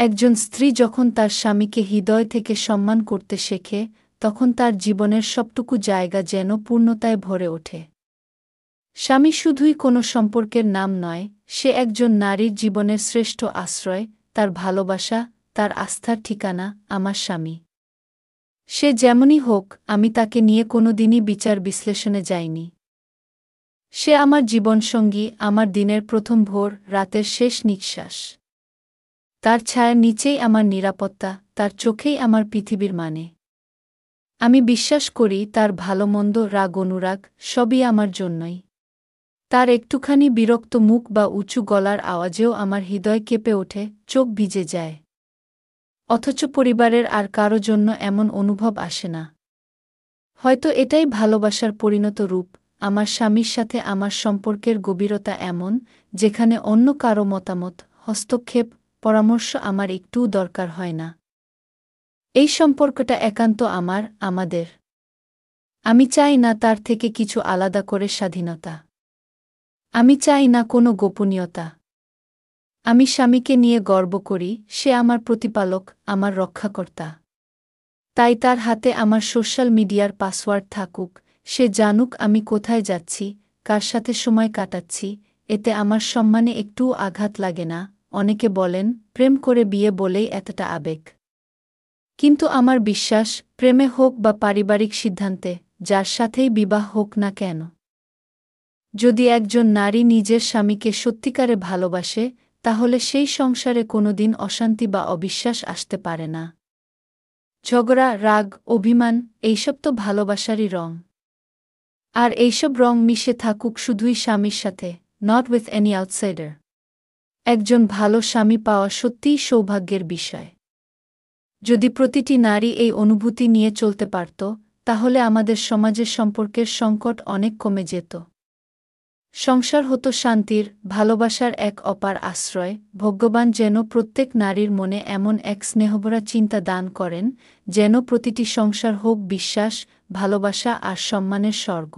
একজন স্ত্রী যখন তার স্বামীকে হৃদয় থেকে সম্মান করতে শেখে তখন তার জীবনের সবটুকু জায়গা যেন পূর্ণতায় ভরে ওঠে। স্বামী শুধুই কোনো সম্পর্কের নাম নয়, সে একজন নারীর জীবনের শ্রেষ্ঠ আশ্রয়, তার ভালোবাসা, তার আস্থার ঠিকানা। আমার স্বামী, সে যেমনই হোক, আমি তাকে নিয়ে কোনোদিনই বিচার বিশ্লেষণে যাইনি। সে আমার জীবনসঙ্গী, আমার দিনের প্রথম ভোর, রাতের শেষ নিঃশ্বাস। তার ছায়ার নিচেই আমার নিরাপত্তা, তার চোখেই আমার পৃথিবীর মানে। আমি বিশ্বাস করি তার ভালোমন্দ, রাগ অনুরাগ সবই আমার জন্যই। তার একটুখানি বিরক্ত মুখ বা উঁচু গলার আওয়াজেও আমার হৃদয় কেঁপে ওঠে, চোখ ভিজে যায়। অথচ পরিবারের আর কারো জন্য এমন অনুভব আসে না। হয়তো এটাই ভালোবাসার পরিণত রূপ। আমার স্বামীর সাথে আমার সম্পর্কের গভীরতা এমন, যেখানে অন্য কারো মতামত, হস্তক্ষেপ, পরামর্শ আমার একটুও দরকার হয় না। এই সম্পর্কটা একান্ত আমাদের। আমি চাই না তার থেকে কিছু আলাদা করে স্বাধীনতা। আমি চাই না কোনো গোপনীয়তা। আমি স্বামীকে নিয়ে গর্ব করি, সে আমার প্রতিপালক, আমার রক্ষাকর্তা। তাই তার হাতে আমার সোশ্যাল মিডিয়ার পাসওয়ার্ড থাকুক, সে জানুক আমি কোথায় যাচ্ছি, কার সাথে সময় কাটাচ্ছি, এতে আমার সম্মানে একটুও আঘাত লাগে না। অনেকে বলেন, প্রেম করে বিয়ে বলেই এতটা আবেগ। কিন্তু আমার বিশ্বাস, প্রেমে হোক বা পারিবারিক সিদ্ধান্তে, যার সাথেই বিবাহ হোক না কেন, যদি একজন নারী নিজের স্বামীকে সত্যিকারে ভালোবাসে, তাহলে সেই সংসারে কোনোদিন অশান্তি বা অবিশ্বাস আসতে পারে না। ঝগড়া, রাগ, অভিমান, এইসব তো ভালোবাসারই রং। আর এইসব রং মিশে থাকুক শুধুই স্বামীর সাথে, নট উইথ এনি আউটসাইডার। একজন ভালো স্বামী পাওয়া সত্যিই সৌভাগ্যের বিষয়। যদি প্রতিটি নারী এই অনুভূতি নিয়ে চলতে পারত, তাহলে আমাদের সমাজের সম্পর্কের সংকট অনেক কমে যেত। সংসার হতো শান্তির, ভালোবাসার এক অপার আশ্রয়। ভগবান যেন প্রত্যেক নারীর মনে এমন এক স্নেহভরা চিন্তা দান করেন, যেন প্রতিটি সংসার হোক বিশ্বাস, ভালোবাসা আর সম্মানের স্বর্গ।